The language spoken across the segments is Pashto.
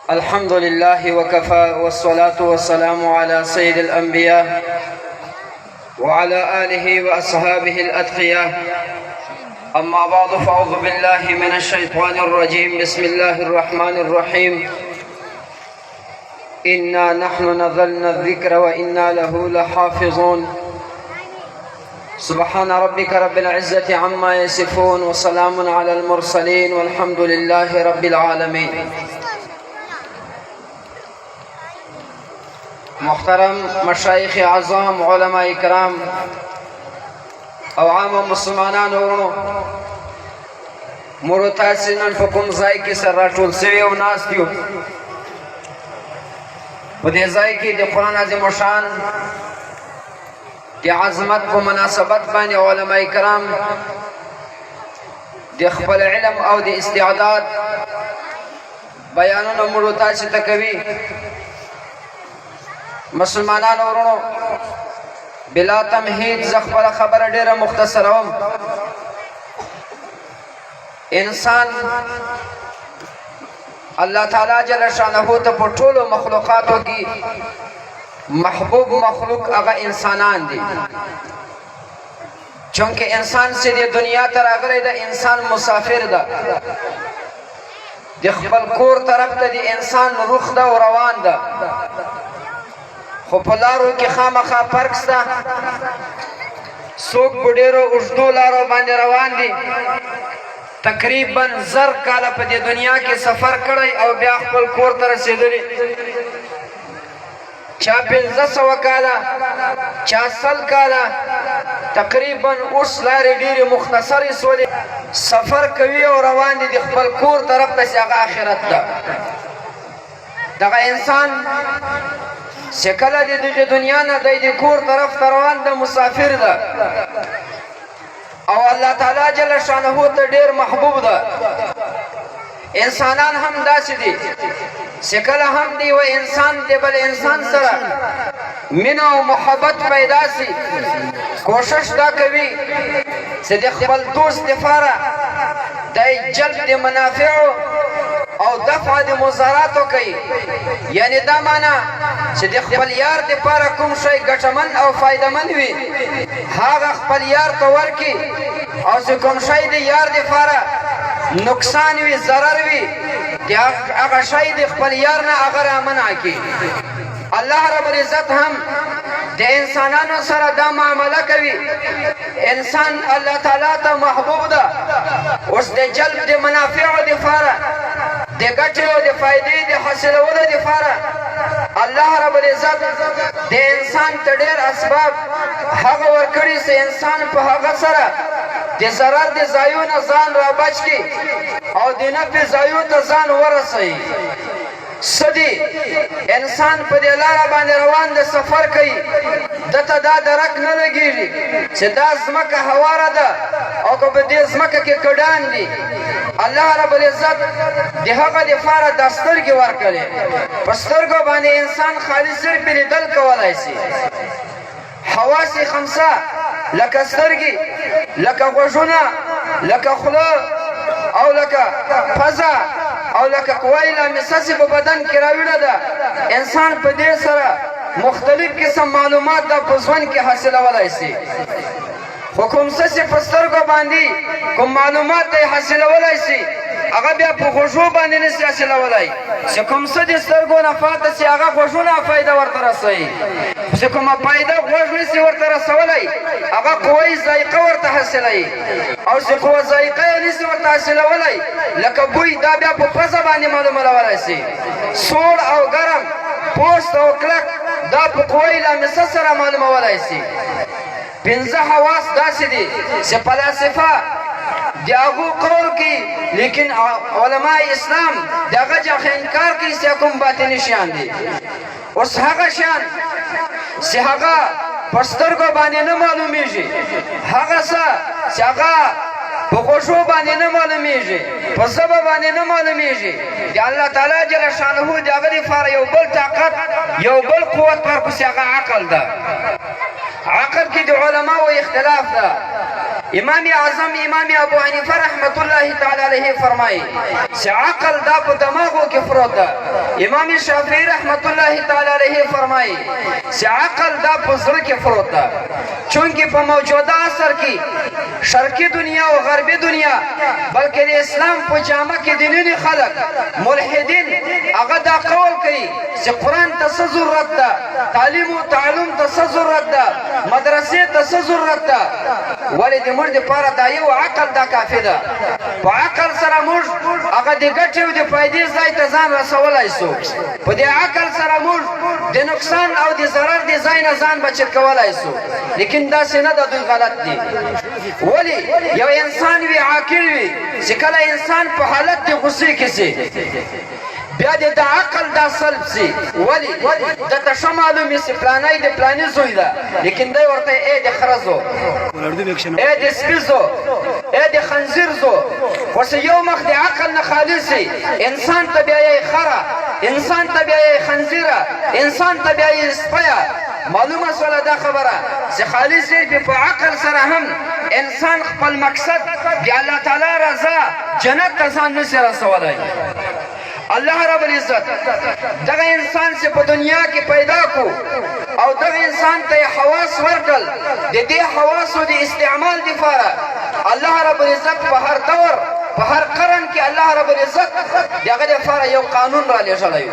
الحمد لله وكفى والصلاة والسلام على سيد الأنبياء وعلى آله وأصحابه الأتقياء. أما بعد فأعوذ بالله من الشيطان الرجيم. بسم الله الرحمن الرحيم. إنا نحن نزلنا الذكر وإنا له لحافظون. سبحان ربك رب العزة عما يصفون وسلام على المرسلين والحمد لله رب العالمين. محترم مشایخ اعظام، علماء کرام او عام مسلمانان ورونو، مړو تاسې نن په کوم ځای کې سره راټول سوي او ناست یو. په دې ځای کې د قرآن عظیم الشان د عظمت په مناسبت باندې علماء کرام د خپل علم او د استعداد بیانونه مړو تاسې ته کوي. مسلمانان ورونو، بلا تمهید زه خپله خبره ډېره مختصروم. انسان الله تعالی جل شانه ته په ټولو مخلوقاتو کې محبوب مخلوق هغه انسانان دي. چونکه انسان چې د دنیا ته راغلی ده، انسان مسافر ده، د خپل کور طرف ته د انسان روح ده او روان ده. خو په لارو کې خامخا فرق شته. څوک په ډېرو اوږدو لارو باندې روان دي، تقریبا 1000 کاله په دې دنیا کې سفر کړی او بیا خپل کور ته رسېدلي. چا 1500 کاله، چا 100 کاله، تقریبا اوس لارې ډېرې مختصرې سولې، سفر کوي او روان دي د خپل کور طرف ته چې هغه آخرت ده. دغه انسان چې کله د دغې دنیا نه دی د کور طرف ته روان ده، مسافر ده او الله تعالی جل شانه ته ډېر محبوب ده. انسانان هم داسې دي چې کله هم د یو انسان د بل انسان سره مینه او محبت پیدا سي، کوشش دا کوي چې د خپل دوست دپاره دی جلب د منافعو او دفع د مضراتو کوي. یعنی دا معنا چې د خپل یار دپاره کوم شی ګټمن او فایدمند وي، هغه خپل یار ته ورکړي، او چې کوم شی د یار دپاره نقصان وي، ضرر وي، د هغه شی د خپل یار نه هغه رامنع کړي. الله رب العزت هم د انسانانو سره دا معامله کوي. انسان الله تعالی ته محبوب ده. اوس د جلب د منافعو دپاره، د ګټې او د فایدې د حاصلولو دپاره الله رب العزت د انسان ته ډېر اسباب هغه ورکړي چې انسان په هغه سره د ضرر د ځایو نه ځان رابچ کړي او د نفع ځایو ته ځان ورسوي. څه دي؟ انسان په دې لاره باندې روان د سفر کوي، دته دا درک نه لګېږي چې دا ځمکه هواره ده او که په دې ځمکه کې کډان دي. الله رب العزت د هغه دپاره دا سترګې ورکړې. په سترګو باندې انسان خالي صرف لیدل کولی شي. حواس خمسه لکه سترګې، لکه غوږونه، لکه خوله او لکه پزه او لکه قوای لامسه چې په بدن کې راویړه ده. انسان په دې سره مختلف قسم معلومات د په ژوند کې حاصلولی شي. خو کوم څه چې په سترګو باندې کوم معلومات دی حاصلولی شي، هغه بیا په غوږو باندې نشي حاصلولی. چې کوم څه د سترګو نه پاته شي، هغه غوږونه فایده ورته رسوي. چې کومه فایده غوږ نشي ورته رسولی، هغه قوی ذایقه ورته حاصلوي. او چې قوه ذایقه یې نشي ورته حاصلولی، لکه بوی، دا بیا په پزه باندې معلومولی شي. سوړ او ګرم، پوست او کلک، دا په قوی لامسه سره معلومولی شي. 15 حواس داسې دي چې فلاسفه د هغو قول کوي، لیکن علماء اسلام د هغه څخه انکار کوي چې کوم باطني شیان دي. اوس هغه شیان چې هغه په سترګو باندې نه معلومیږي، هغه څه چې هغه په غوږو باندې نه معلومیږي، په ژبه باندې نه معلومیږي، د الله تعالی جل شانه د هغه دپاره یو بل طاقت، یو بل قوت ورپسې هغه عقل ده. عقل کې د علماو اختلاف ده. امام اعظم امام ابو حنیفه رحمت الله تعالی علیه فرمایي چې عقل دا په دماغو کې پروت ده. امام شافعي رحمت الله تعالی علیه فرمایي چې عقل دا په زړه کې پروت ده. چونکه په موجوده عصر کې شرقي دنیا او غربي دنیا بلکې د اسلام په جامه کې دیني خلک ملحدین هغه دا قول کوي چې قرآن ته څه ضرورت ده، تعلیم او تعلم ته څه ضرورت ده، مدرسې ته څه ضرورت ده. ولې د موږ دپاره دا یو عقل دا کافي ده. په عقل سره موږ هغه د ګټې او د فایدې ځای ته ځان رسولی سو. په دې عقل سره موږ د نقصان او د ضرر د ځای نه ځان بچت کولی سو. لیکن داسې نه ده، دوی غلط دي. ولې یو انسان وي عاقل وي چې کله انسان په حالت د غصې کې سي بیا د عقل دا سلب سي. ولې دته ښه معلومې سي پلانی د پلاني زوی ده، لیکن دی ورته ای د خره زو، ای د سپي زو، ای د خنزیر زو. خو چې یو مخ د عقل نه خالي سي انسان ته بیا یې خره، انسان ته بیا یې خنزیره، انسان ته بیا یې سپیه. معلومه شوله دا خبره چې خالي صرف په عقل سره هم انسان خپل مقصد د الله تعالی رضا جنت ته ځان نشي رسولی. الله رب العزت دغه انسان چې په دنیا کې پیدا کو او دغه انسان ته حواس ورکړل، د دې حواسو د استعمال دپاره الله رب العزت په هر دور په هر قرن کې الله رب العزت د هغه دپاره یو قانون را لېږلی.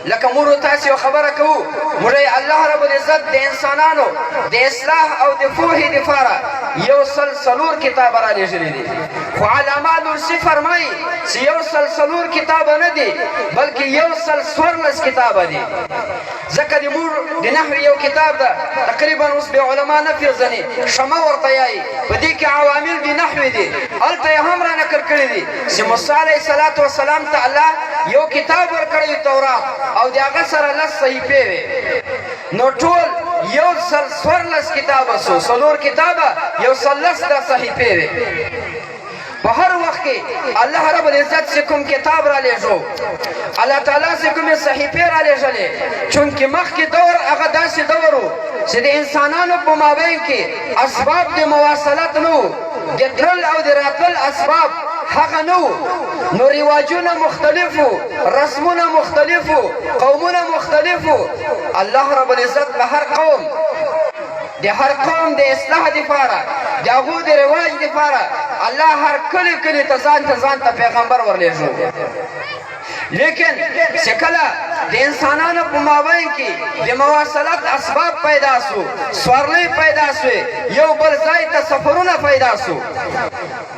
لکه موږ تاسې یو خبره کوو، موږ الله رب العزت د انسانانو د اصلاح او د پوهې دپاره یو څلور کتابه را لېږلي دي. خو علامه لوسی فرمایي چې یو څلور کتابه نه دي بلکې یو 14 کتابه دي. ځکه د موږ د نحو یو کتاب ده تقریبا اوس بیا علما نه پېژني، شمه ورته یایي. په دې کې عوامل د نحو دي، هلته یې هم را نقل کړي دي چې موسی علیه السلام ته الله یو کتاب ورکړی تورات او د هغه سره 10 صحیفې وې. نو ټول یو 14 کتابه سو، 4 کتابه یو 14 صحیفې وې. په هر وخت کې الله رب العزت چې کوم کتاب را لېږو، الله تعالی چې کومې صحیفې را لېږلې، چونکې مخکې دور هغه داسې دور و چې د انسانانو په مابین کې اسباب د مواصلت نه و، د تلل او د راتلل اسباب هغه نه و. نو رواجونه مختلف و، رسمونه مختلف و، قومونه مختلف و. الله رب العزت به هر قوم د هر قوم د اصلاح دپاره د هغو د رواج دپاره الله هر کلي ته ځان ته پیغمبر ورلېږو. لیکن چې کله د انسانانو په مابین کې د مواصلت اسباب پیدا سو، سورلۍ پیدا سوې، یو بل ځای ته سفرونه پیدا سو،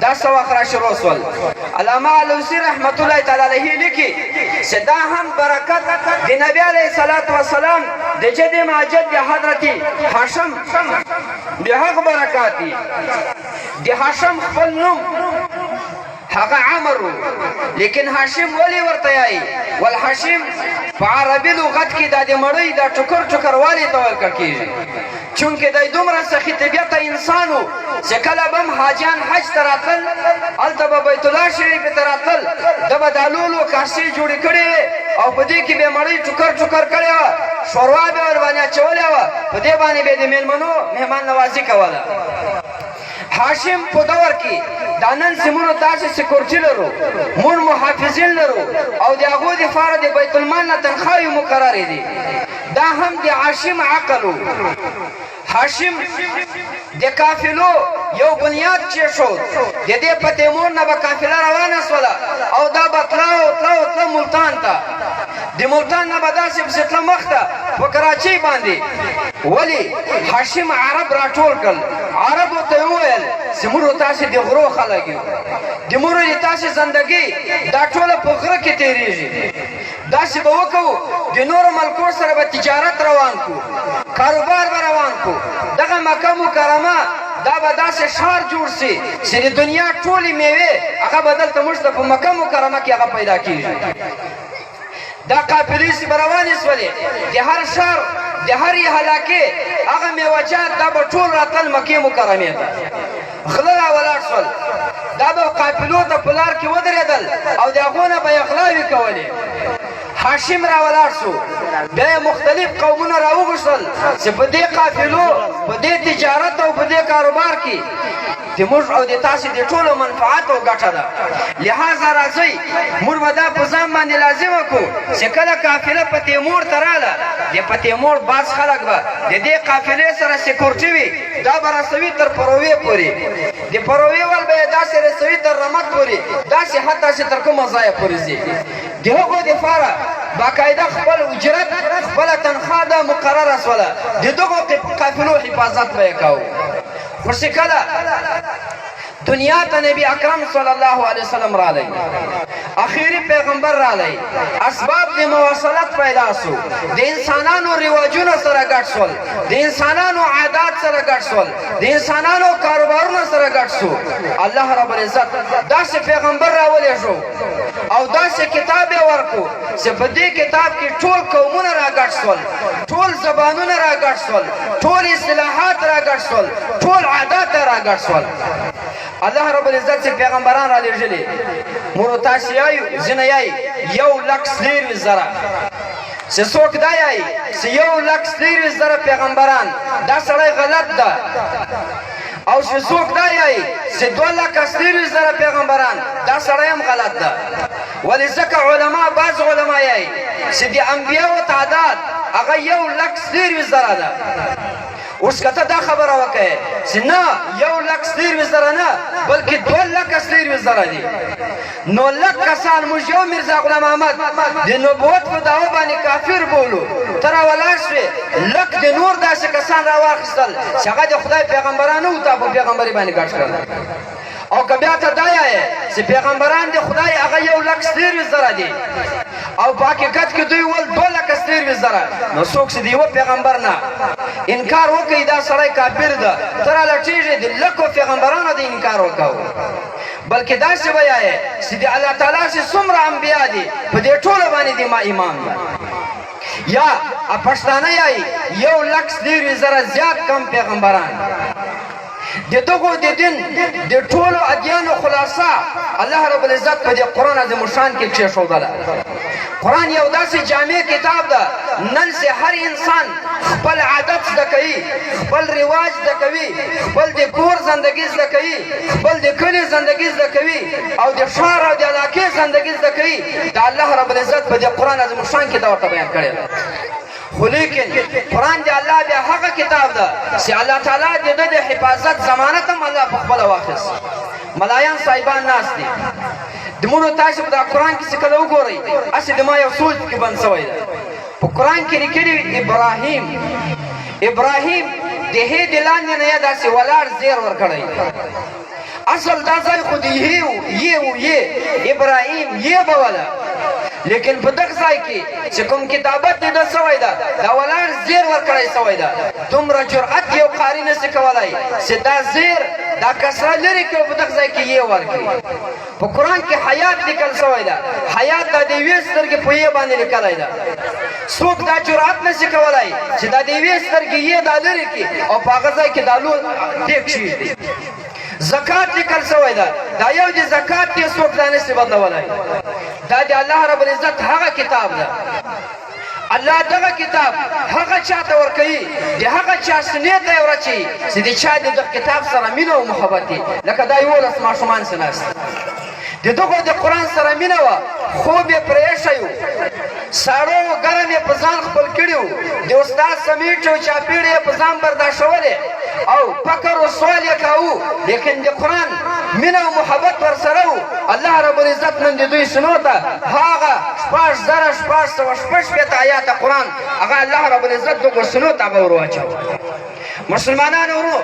دا څه وخت را شروع سول. علامه علوسي رحمت الله تعالی علیه لیکي چې دا هم برکت د نبی علیه السلام د جد ماجد د حضرت هاشم د هغه برکات دي. د هاشم خپل نوم هغه عمر و، لیکن هاشم ولی ورته یایي؟ والهاشم په عربي لغت کې دا د مړۍ دا ټوکر والي ته ویل کېږي. چونکې دی دومره سخي طبیعته انسان و چې کله به هم حاجیان حج ته راتلل، هلته به بیت الله شریف ته راتلل، ده به دا لولو کاسې جوړې کړې وې او په دې کې به یې مړۍ ټوکر کړې وه، شوروا به یې ورباندې اچولې وه، په دې باندې به یې د مېلمنو مهمان نوازي کوله. هاشم په دور کې دا نن چې موږ داسې سکورټي لرو، موږ محافظین لرو او د هغو دپاره د بیت المال نه تنخواوې مقررې دي، دا هم د هاشم عقل و. هاشم د قافلو یو بنیاد کېښود، د دې په تیمور نه به قافله روانه سوله او دا به تله ملتان ته، د ملتان نه به داسې پسې تله مخ ته په کراچۍ باندې. ولې هاشم عرب راټول کړل، عربو ته یې وویل چې موږ تاسې د غرو خلک یو، د موږ د تاسې زندګي دا ټوله په غره کې تېرېږي، داسې به وکړو د نورو ملکو سره به تجارت روان کړو، کاروبار به روان کړو. دغه مکه مکرمه دا به داسې ښار جوړ سي چې د دنیا ټولې میوې هغه به دلته موږ ته په مکه مکرمه کې هغه پیدا کېږي. دا قافلې چې به روانې سولې د هر ښار د هرې علاقې هغه میوهجات دا به ټول راتلل مکې مکرمې ته. غله را ولاړ سول، دا به قافلو ته په لار کې ودرېدل او د هغو نه به یې غلاوې کولې. هاشم را ولاړ سو، بیا یې مختلف قومونه را وغوښتل چې په دې قافلو په دې تجارت او په دې کاروبار کې د موږ او د تاسې د ټولو منفعت او ګټه ده. لهذا راځئ موږ به دا په ځان باندې لازمه کړو چې کله قافله په تیمور ته راله د په تیمور بعض خلک به د دې قافلې سره سکورټي وي دا به رسوي تر پروې پورې د پروې ول به یې داسې رسوي تر رمت پورې داسې حتی چې تر کومه ځایه پورې ځي. د هغو دپاره باقاعده خپل اجرت خپله تنخوا ده مقرره شوله د دغو قافلو حفاظت به یې کوو. خو چې کله دنیا ته نبی اکرم صلی الله علیه وسلم رالی اخیری پیغمبر رالی اسباب د مواصلت پیدا سو د انسانانو رواجونه سره ګډ شول د انسانانو عادات سره ګډ شول د انسانانو کاروبارونه سره ګډ شو. الله رب العزت داسې پیغمبر راولېږو او داسې کتاب یې ورکو چې په دې کتاب کې ټول قومونه را ګډ شول ټول زبانونه را ګډ شول ټول اصطلاحات را ګډ شول ټول عادات را ګډ شول. الله رب العزت چې پیغمبران را لېږلي مونږ تاسې یایو ځینې یایي 1,40,000 چې څوک دا یایي چې 1,40,000 پیغمبران دا سړی غلط ده او چې څوک دا یایي چې 2,80,000 پیغمبران دا سړی هم غلط ده. ولې ځکه علما بعض علما یایي چې د انبیاو تعداد هغه 1,40,000 ده. اوس کته دا خبره وکړه چې نه 1,40,000 نه بلکې 2,80,000 دي. نو لک کسان موږ یو میرزا غلام احمد د نبوت په دعوه باندې کافر بولو تر ولاړ شوې لک د نور داسې کسان راواخیستل چې هغه د خدای پیغمبران نه و تا په پیغمبري باندې ګډ کړل. او که بیا ته دا یایې چې پیغمبران د خدای هغه 1,40,000 دي او په حقیقت کې دوی ول 2,80,000 نو څوک چې د یوه پیغمبر نه انکار وکړي دا سړی کافر ده ته رالټېږې د لکو پیغمبرانو د انکار وکړو بلکې داسې به یایې چې د الله تعالی چې څومره انبیا دي په دې ټولو باندې د ما ایمان ده. یا پښتانه یایي 1,40,000 زیات کم پیغمبران د دغو د دین د ټولو ادیانو خلاصه الله رب العزت په دې قرآن عظیم الشان کې کېښودله. قرآن یو داسې جامع کتاب ده نن چې هر انسان خپل عادت زده کوي خپل رواج زده کوي خپل د کور زندگی زده کوي خپل د کلي زندگی زده کوي او د ښار او د علاقې زندگی زده کوي د الله رب العزت په دې قرآن عظیم الشان کې دا ورته بیان کړی ده. خو لیکن قرآن د الله بیا هغه کتاب ده چې الله تعالی د ده د حفاظت ضمانت هم الله په خپله واخیست. ملایان صاحبان ناست دي د مونږ تاسو په دا قرآن کې چې کله وګورئ هسې د ما یو سوچ کې بند شوی ده. په قرآن کې لیکلي ابراهیم د هې د لاندې نه یې داسې ولاړ زیر ورکړی اصل دا ځای خو د یې ابراهیم یې به وله لیکن په دغه ځای کې چې کوم کتابت دې ده سوی ده دا ولاړ زیر ورکړی سوی ده. دومره جرأت یو قاري نشي کولی چې دا زیر دا کسره لرې کړي او په دغه ځای کې یې ورکړي. په قرآن کې حیات لیکل سوی ده حیات دا د یوې سترګې په یې باندې لیکلی ده. څوک دا جرأت نشي کولی چې دا د یوې سترګې یې دا لرې کړي او په هغه ځای کې دا لور ټیک کښېږدي. زکات لیکل سوی ده دا یو د زکات دی څوک دا نشي بدلولی. دا د الله رب العزت هغه کتاب ده الله دغه کتاب هغه چاته ورکوي د هغه چا سینې ته یې ورچوي چې د چا د دغه کتاب سره مینه او محبت دي لکه دا 11 ماشومان څه ناست د دغو د قرآن سره مینه وه خوب یې پرې ایښی و ساړه و ګرم یې په ځان خپل کړي و د استاد سمیټ او چاپېړ یې په ځان برداشتولې او فکر و سوال یې کاوه لیکن د قرآن مینه او محبت ورسره و. الله رب العزت نن د دوی سینو ته هغه 6,666 آیاته قرآن هغه الله رب العزت دغو سینو ته هغه ور واچوه. مسلمانانو ورو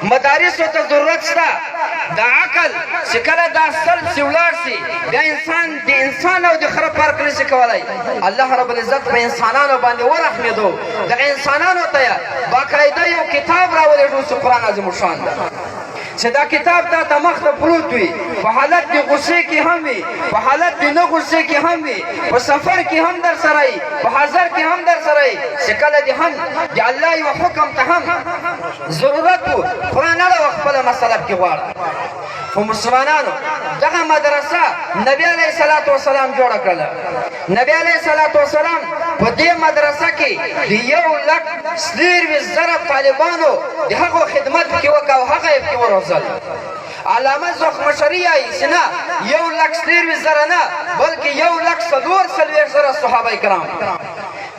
مدارسو ته ضرورت شته د عقل چې کله دا سلب چې ولاړ شي بیا انسان د انسان او د خره فرق نشي کولی. الله رب العزت په انسانانو باندې ورحمېدو دغه انسانانو ته یې باقاعده یو کتاب راولېږو چې قرآن عظیم الشان ده چې دا کتاب تا ته مخ ته پروت وي په حالت د غصې کې هم وي په حالت د نه غصې کې هم وي په سفر کې هم در سره وي په حاضر کې هم در سره وي چې کله دې هم د الله یو حکم ته هم ضرورت و قرآن اړه خپله مسله کې غواړه. خو مسلمانانو دغه مدرسه نبی علیه الصلاة والسلام جوړه کړله. نبی علیه الصلاة والسلام په دې مدرسه کې د 1,40,000 طالبانو د هغو خدمت کې وکړ او هغه یې پکې وروزل. علامه زخمشري یایي چې نه 1,40,000 نه بلکې 1,40,000 صحابه کرام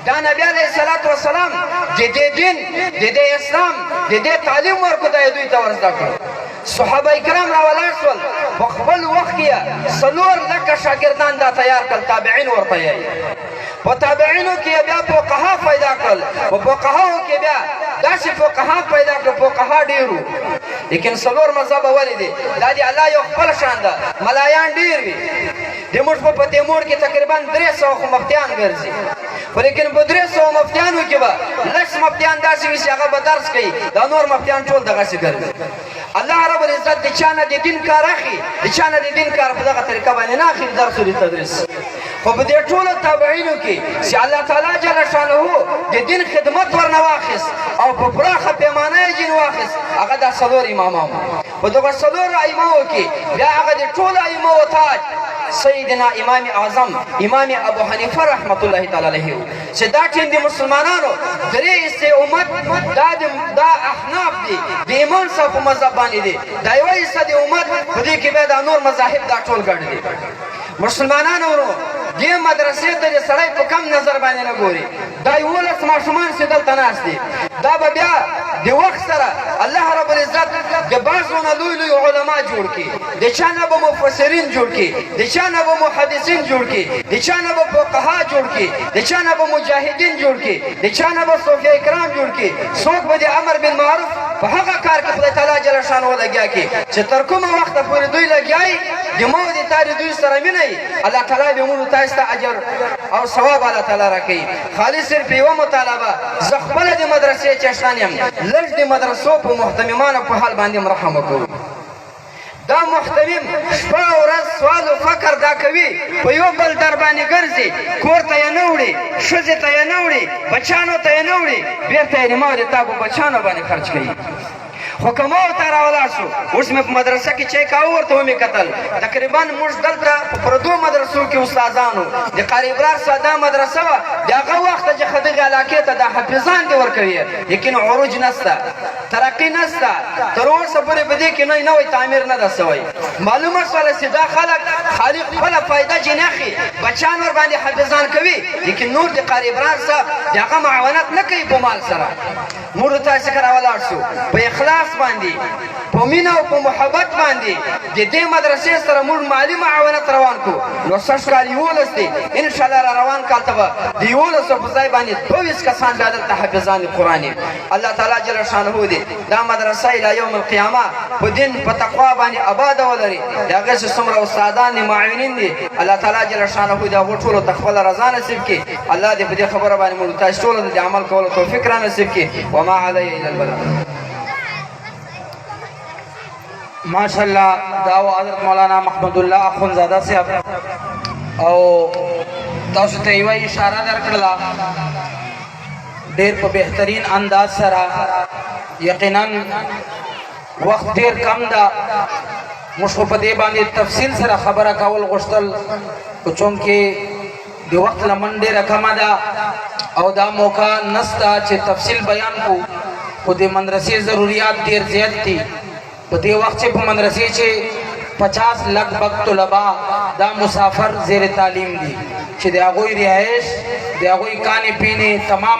دا نبی علیه الصلاة والسلام د دې دین د دې اسلام د دې تعلیم ورکړو دا دوی ته ور زده کړو. صحابه کرام راولاړ شول په خپل وخت کې 4,00,000 شاګردان دا تیار کړل تابعین ورته یایي. په تابعینو کې بیا فقها پیدا کړل په فقهاو کې بیا داسې فقها پیدا کړل فقها ډېرو لیکن څلور مذهب ولې دي دا د الله یو خپل شان ده ملایان ډېر وي د موږ په پتې موړ کې تقریبا 300 خو مفتیان ګرځي خو لیکن په 300 مفتیانو کې به لږ مفتیان داسې وي چې هغه به درس کوي دا نور مفتیان ټول دغسې ګرځي. الله رب العزت د چا نه د دین کار اخلي د چا نه د دین کار په دغه طریقه باندې نه اخلي درس و تدریس. خو په دې ټولو تابعینو کې چې الله تعالی جل شانه د دین خدمت ورنه واخیست او په پراخه پیمانه یې دین واخیست هغه دا 4 امامان په دغه 4 ائمو کې بیا هغه د ټولو ائمو تاج سیدنا امام اعظم امام ابو حنیفه رحمت الله تعالی علیه چې دا ټیم د مسلمانانو درې حصې امت دا احناف دي د امام صاحب په مذهب باندې دي دا یوه حصه د امت په دې کې بیا دا نور مذاهب دا ټول ګډ دي. مسلمانانو ورو دې مدرسې ته د سړی په کم نظر باندې نه ګوري دا 11 ماشومان چې دلته ناست دي دا به بیا د وخت سره الله رب العزت د بعضو نه لوی لوی علما جوړ کړي د چا نه به مفسرین جوړ کړي د چا نه به محدثین جوړ کړي د چا نه به فقها جوړ کړي د چا نه به مجاهدین جوړ کړي د چا نه به صوفیه کرام جوړ کړي څوک به د امر بالمعروف په هغه کار کې خدای تعالی جل شانه لګیا کړي چې تر کومه وخته پورې دوی لګیایي د مو د تاري دوی سره مینه الله تعالی به موږ تاسو ته اجر او ثواب الله تعالی راکړي. خالص صرف یو مطالبه زه خپل د مدرسې چشتان یم لږ د مدرسو په محتممانو په حال باندې رحم وکړو. دا محتمم شپه او ورځ سوال او فکر دا کوي په یو بل در باندې ګرځي کور ته یې نه وړي ښځې ته یې نه وړي بچیانو ته یې نه وړي بېرته یې نیمه د تا په بچیانو باندې خرچ کوي. خو که ما ورته راولاړ شو اوس مې په مدرسه کې چای کاوه ورته ومې کتل تقریبا موږ دلته په پردو مدرسو کې استادانو د قاري ابرار ساده مدرسه وه د هغه وخته چې دغې علاقې ته دا حافظان دې ورکوي لیکن عروج نسته ترقي نسته تر اوسه پورې په دې کې نوی تعمیر نه ده سوی. معلومه شوله چې دا خلک خالق خپله فایده جنې اخلي بچیان ورباندې حافظان کوي لیکن نور د قاري ابرار صاحب د هغه معاونت نه کوي په مال سره. موږ تاسو څخه راولاړ شو په اخلاص باندې په مینه او په محبت باندې د دې مدرسې سره موږ مالي معاونت روان کړو. نو سږ کال 11 دی انشاءالله را روان کال ته به د 11 په ځای باندې 22 کسان بیا دلته حافظان قرآن الله تعالی جل شانه دی دا مدرسه الی یوم القیامه په دین په تقوا باندې آباده ولري د هغې چې څومره استادان دي معاونین دي الله تعالی جل شانه د هغو ټولو ته خپله رضا نصیب کړي. الله دې په دې خبره باندې موږ تاسو ټولو د عمل کولو توفیق را نصیب کړي. وما علی الا البلاغ. ماشاءاللہ داو حضرت مولانا محمد اللہ اخونزادہ صاحب او تاسو ته یوه اشاره درکړله ډېر په بهترین انداز سره یقینا وخت ډېر کم ده موږ خو په دې باندې تفصیل سره خبره کول غوښتل خو چونکې د وخت لمن ډېره کمه ده او دا موقع نسته چې تفصیل بیان کو خو د مدرسې ضروریات ډېر زیات دي په دې وخت چې په مدرسې چې 50 لګ طلبا دا مسافر زیر تعلیم دي چې د هغوی رهایش د هغوی کانې پینې تمام